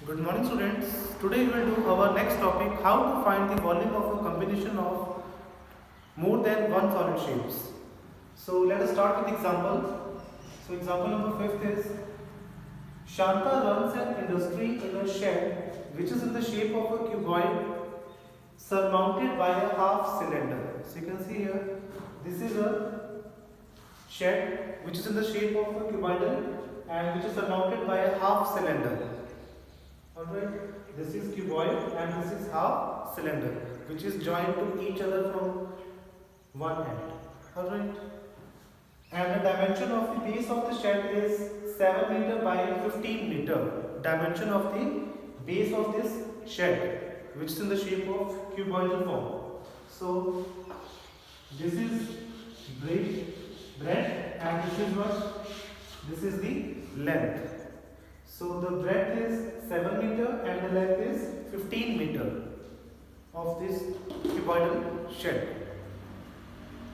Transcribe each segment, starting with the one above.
Good morning students. Today we will do our next topic, how to find the volume of a combination of more than one solid shapes. So let us start with example. So example number 5th is Shanta runs an industry in a shed which is in the shape of a cuboid surmounted by a half cylinder. So you can see here this is a shed which is in the shape of a cuboidal and which is surmounted by a half cylinder. Alright, this is cuboid and this is half cylinder which is joined to each other from one end. Alright, and the dimension of the base of the shed is 7 meter by 15 meter. Dimension of the base of this shed which is in the shape of cuboidal form. So this is breadth and this is what? This is the length. So the breadth is 7 meter and the length is 15 meter of this cuboidal shed.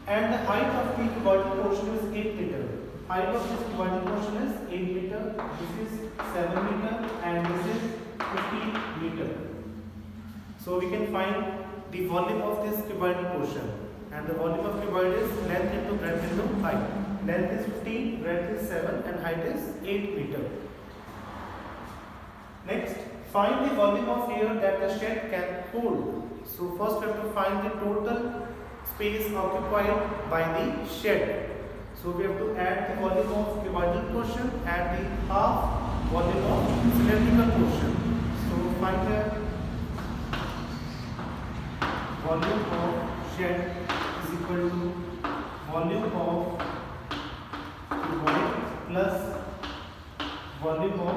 And the height of the cuboidal portion is 8 meter. Height of this cuboidal portion is 8 meter. This is 7 meter and this is 15 meter. So we can find the volume of this cuboidal portion. And the volume of cuboid is length into breadth into height. Length is 15, breadth is 7 and height is 8 meter. Next, find the volume of air that the shed can hold. So first we have to find the total space occupied by the shed. So we have to add the volume of cuboidal portion and the half volume of cylindrical portion. So find the volume of shed is equal to volume of cuboid plus volume of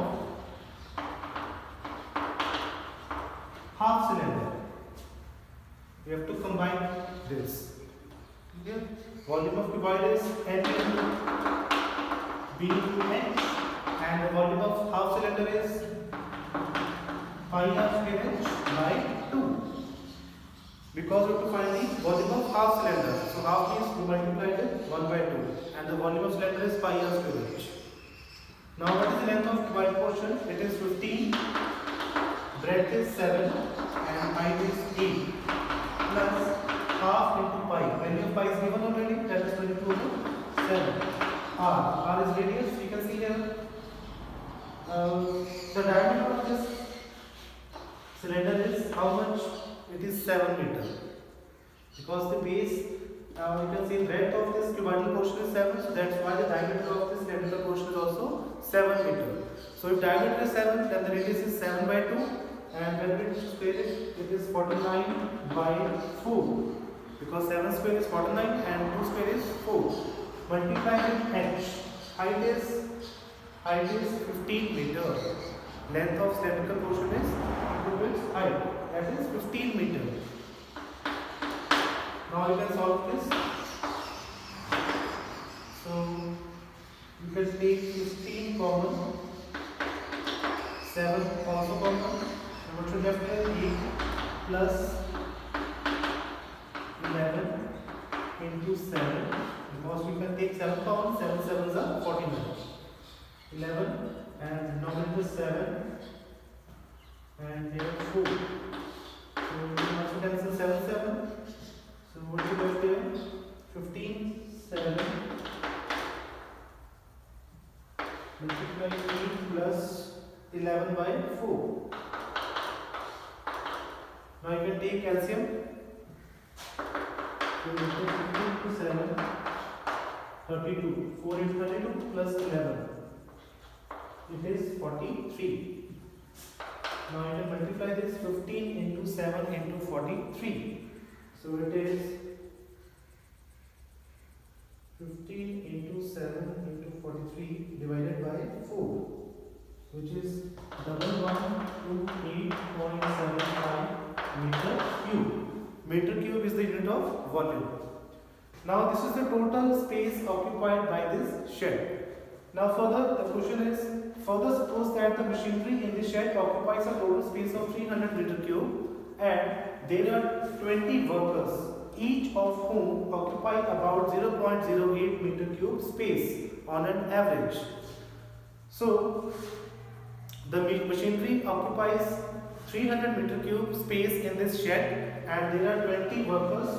half cylinder. We have to combine this. Okay. Volume of cuboid is N into B into H and the volume of half cylinder is pi r square H by 2. Because we have to find the volume of half cylinder. So half means 2 multiplied with 1 by 2 and the volume of cylinder is pi r square H. Now what is the length of cuboid portion? It is 15. Breadth is 7 and height is 8 plus half into pi. Value of pi is given already, that is 22 over 7. R is radius, you can see here. The diameter of this cylinder is how much? It is 7 meter. Because the base, you can see breadth of this cuboidal portion is 7, so that's why the diameter of this cylindrical portion is also 7 meter. So if diameter is 7, then the radius is 7 by 2. And when we square it is 49 by 4 because 7 square is 49 and 2 square is 4. Multiply with h. Height is 15 meter. Length of cylindrical portion is equal to its height, that is 15 meter. Now you can solve this. So you can take 15 common, 7 also common. What should have been 8 plus 11 into 7 because we can take 7 common, 7 sevens are 49. 11 and denominator 7 and here 4. So we can also cancel 7 7. So what should have been 15 7 multiply 8 plus 11 by 4. Now you can take calcium. So 15 to 7, 32. 4 into 32 plus 11. It is 43. Now you can multiply this 15 into 7 into 43. So it is 15 into 7 into 43 divided by 4, which is 1128.75 meter cube. Meter cube is the unit of volume. Now this is the total space occupied by this shed. Now further the question is, further suppose that the machinery in the shed occupies a total space of 300 meter cube and there are 20 workers, each of whom occupy about 0.08 meter cube space on an average. So The machinery occupies 300 meter cube space in this shed, and there are 20 workers,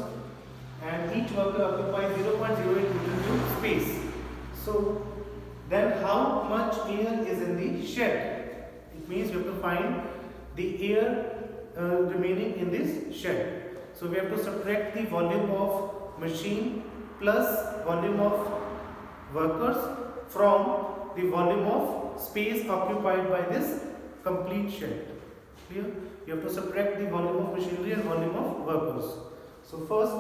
and each worker occupies 0.08 meter cube space. So then how much air is in the shed? It means you have to find the air remaining in this shed. So we have to subtract the volume of machine plus volume of workers from the volume of space occupied by this complete shed. Clear? You have to subtract the volume of machinery and volume of workers. So first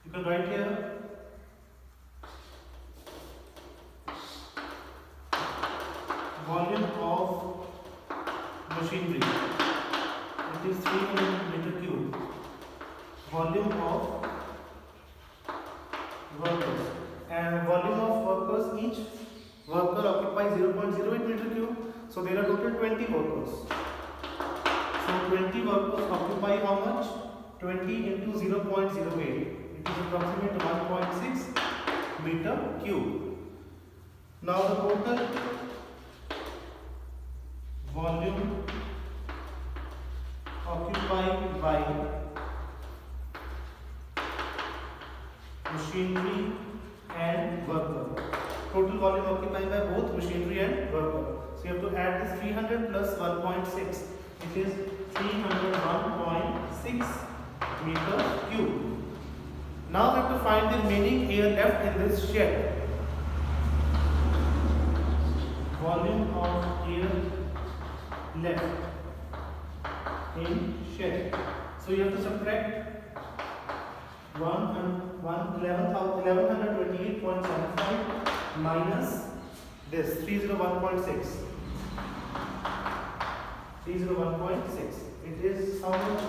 you can write here volume of machinery, it is 300 meter cube. Volume of workers, and volume of workers, each worker occupies 0.08 meter cube, so there are total 20 workers. So 20 workers occupy how much? 20 into 0.08, it is approximately 1.6 meter cube. Now the total volume occupied by machinery and worker. Total volume occupied by both machinery and worker. So you have to add this 300 plus 1.6. It is 301.6 meter cube. Now we have to find the remaining air left in this shed. Volume of air left in shed. So you have to subtract 1128.75 minus this 301.6. 301.6. It is how much?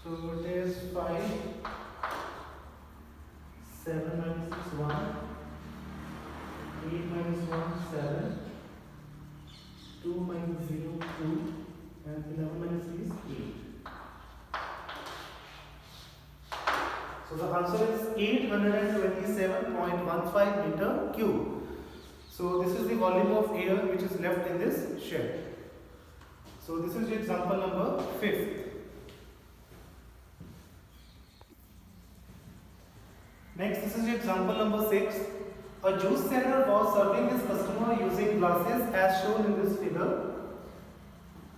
So it is 5, 7 minus 6, 1, 8 minus 1, 7, 2 minus 0, 2, and 11 minus 3 is 8. So the answer is 827.15 meter cube. So this is the volume of air which is left in this shed. So this is example number 5. Next, this is example number 6. A juice seller was serving his customer using glasses as shown in this figure.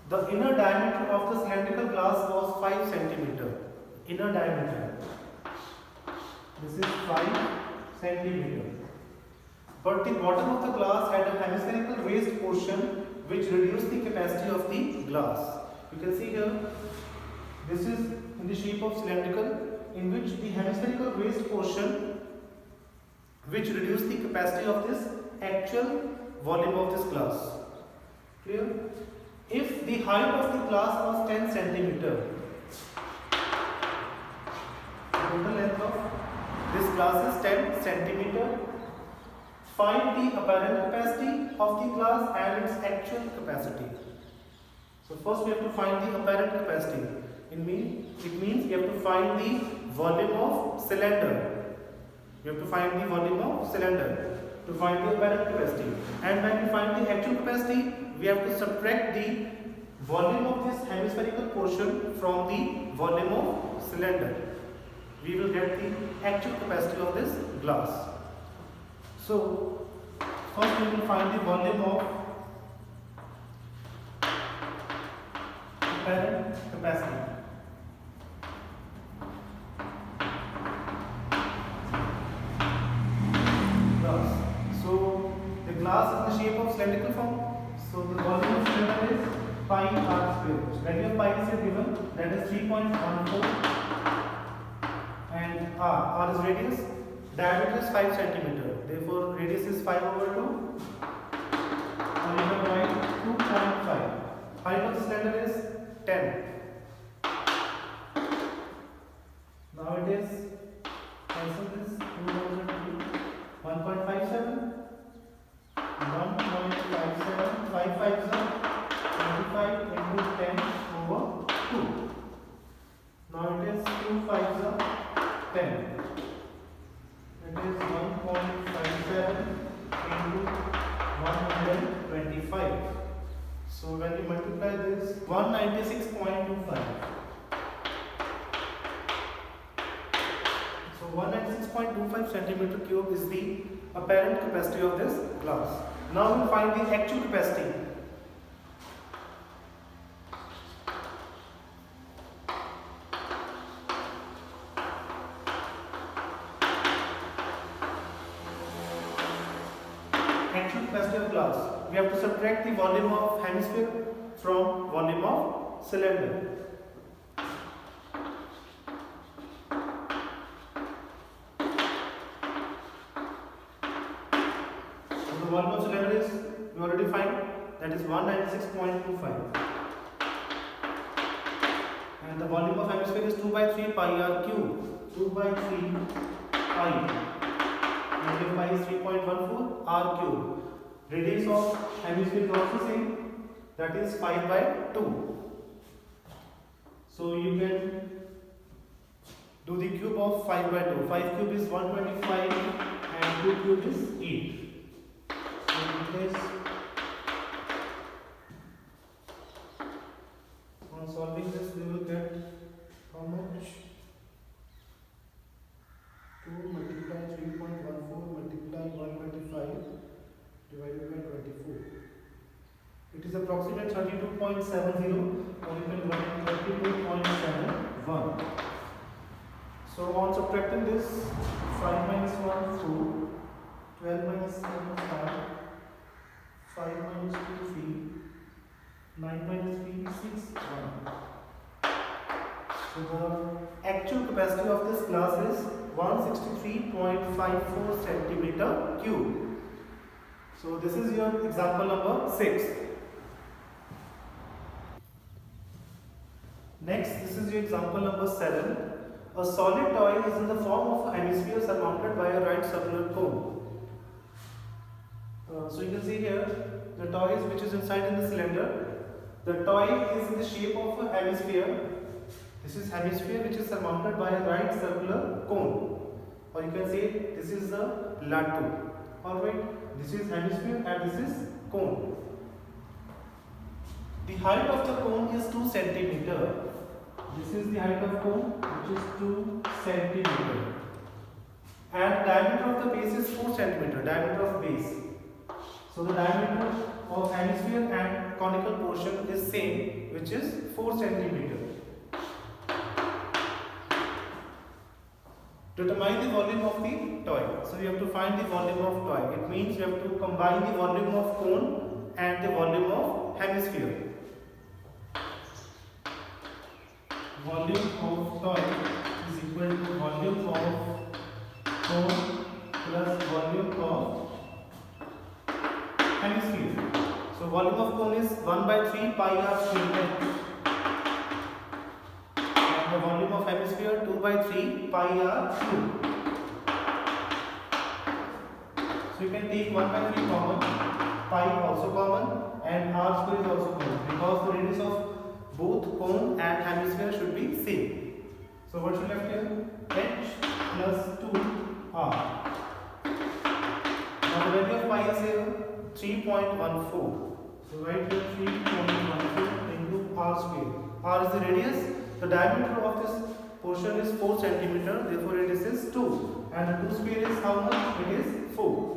The inner diameter of the cylindrical glass was 5 centimeter. Inner diameter. This is 5 centimeter. But the bottom of the glass had a hemispherical raised portion which reduced the capacity of the glass. You can see here, this is in the shape of cylindrical, in which the hemispherical raised portion which reduced the capacity of this actual volume of this glass. Clear? If the height of the glass was 10 centimeter, total length of this glass is 10 centimeter. Find the apparent capacity of the glass and its actual capacity. So first we have to find the apparent capacity. It means we have to find the volume of cylinder. We have to find the volume of cylinder to find the apparent capacity. And when we find the actual capacity, we have to subtract the volume of this hemispherical portion from the volume of cylinder. We will get the actual capacity of this glass. So first we will find the volume of apparent capacity. Glass. So the glass is in the shape of cylindrical form. So the volume of cylinder is pi r square. So value of pi is given, that is 3.14, and r is radius. Diameter is 5 centimeter. Therefore, radius is 5 over 2. Now you can write 2.5. Height of the cylinder is 10. Now it is, cancel this, 2 over 2, 1.57. 1.57, 5 5 is 25 into 10 over 2. Now it is 2 5 is 10. It is 1.57 into 120. 196.25. So 196.25 centimeter cube is the apparent capacity of this glass. Now we find the actual capacity. Actual capacity of glass. We have to subtract the volume of hemisphere from volume of cylinder. So the volume of cylinder is, we already find, that is 196.25. And the volume of hemisphere is 2 by 3 pi r cube. 2 by 3 pi. And pi is 3.14 r cube. Radius of hemisphere is also same, that is 5 by 2. So you can do the cube of 5 by 2. 5 cube is 125 and 2 cube is 8. So in this, on solving this we will get how much? 2 multiply 3.14 multiply 125 divided by 24. It is approximately 32.70 or you can write 32.71. So on subtracting this, 5 minus 1 4, 12 minus 7 5, 5 minus 2 3, 9 minus 3 6 1. So the actual capacity of this glass is 163.54 centimeter cube. So this is your example number 6. Next, this is your example number 7. A solid toy is in the form of a hemisphere surmounted by a right circular cone. So you can see here the toy which is inside in the cylinder. The toy is in the shape of a hemisphere. This is hemisphere which is surmounted by a right circular cone. Or you can say this is the lattice. Alright, this is hemisphere and this is cone. The height of the cone is 2 centimeter. This is the height of cone, which is 2 centimeter. And diameter of the base is 4 centimeter. Diameter of base. So the diameter of hemisphere and conical portion is same, which is 4 centimeter. Determine the volume of the toy. So you have to find the volume of toy. It means you have to combine the volume of cone and the volume of hemisphere. Volume of toy is equal to volume of cone plus volume of hemisphere. So volume of cone is 1 by 3 pi r square. And the volume of hemisphere 2 by 3 pi r cube. So you can take 1 by 3 common, pi also common, and r square is also common because the radius of both cone and hemisphere should be same. So what should left here? H plus 2r. Now the value of pi is here 3.14. So write here 3.14 into r square. R is the radius. The diameter of this portion is 4 centimeter. Therefore radius is 2. And the 2 square is how much? It is 4.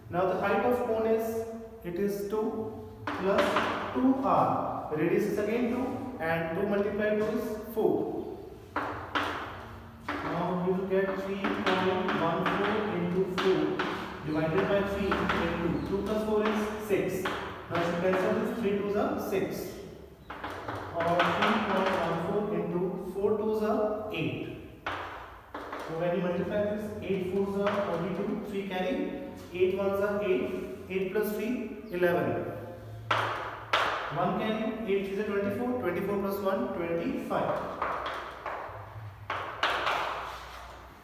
Now the height of cone is, it is 2 plus 2r. Radius is again 2 and 2 multiplied 2 is 4. Now we will get 3.14 into 4 divided by 3 into 2 plus 4 is 6. Now if you cancel this, 3 2s are 6. Or 3.14 into 4 2s are 8. So when you multiply this, 8 4s are 42, 3 carry, 8 1s are 8, 8 plus 3, 11. 1 carry, 8 is a 24, 24 plus 1, 25.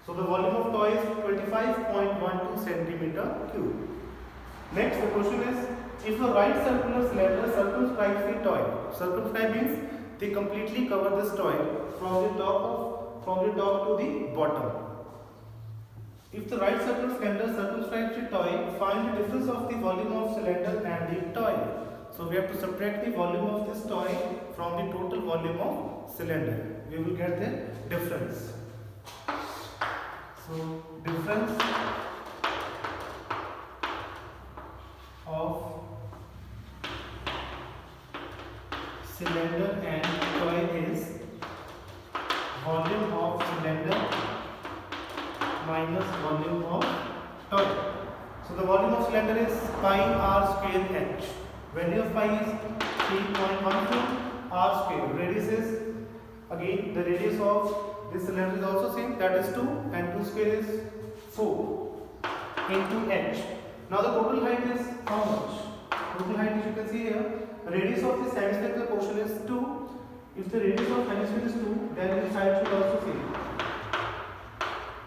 So the volume of toy is 25.12 centimeter cube. Next the question is, if a right circular cylinder circumscribes the toy, circumscribe means they completely cover this toy from the top to the bottom. If the right circular cylinder circumscribes the toy, find the difference of the volume of cylinder and the toy. So we have to subtract the volume of this toy from the total volume of cylinder. We will get the difference. So difference of cylinder and toy is volume of cylinder minus volume of toy. So the volume of cylinder is pi r square h. Value of pi is 3.12 r square. Radius is, again the radius of this cylinder is also same, that is 2, and 2 square is 4 into h. Now the total height is how much? Total height, as you can see here, radius of this hemispherical portion is 2. If the radius of hemisphere is 2, then this height should also same.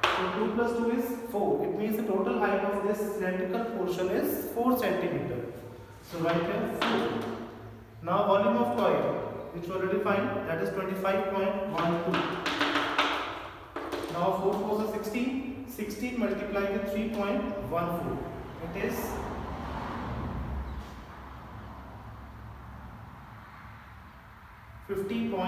So 2 plus 2 is 4. It means the total height of this cylindrical portion is 4 centimeter. So write here 4. Now volume of toy, which we already find, that is 25.12. Now 4 4 is 16. 16 multiplied with 3.14. It is 50.24.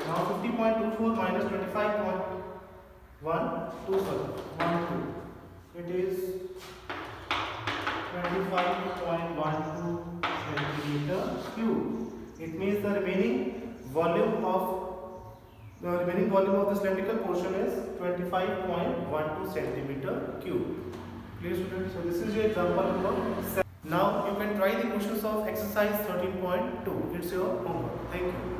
Now 50.24 minus 25.12. It is 25.12 centimeter cube. It means the remaining volume of the cylindrical portion is 25.12 centimeter cube. Clear, students? So this is your example number 7. Now you can try the questions of exercise 13.2. It's your homework. Thank you.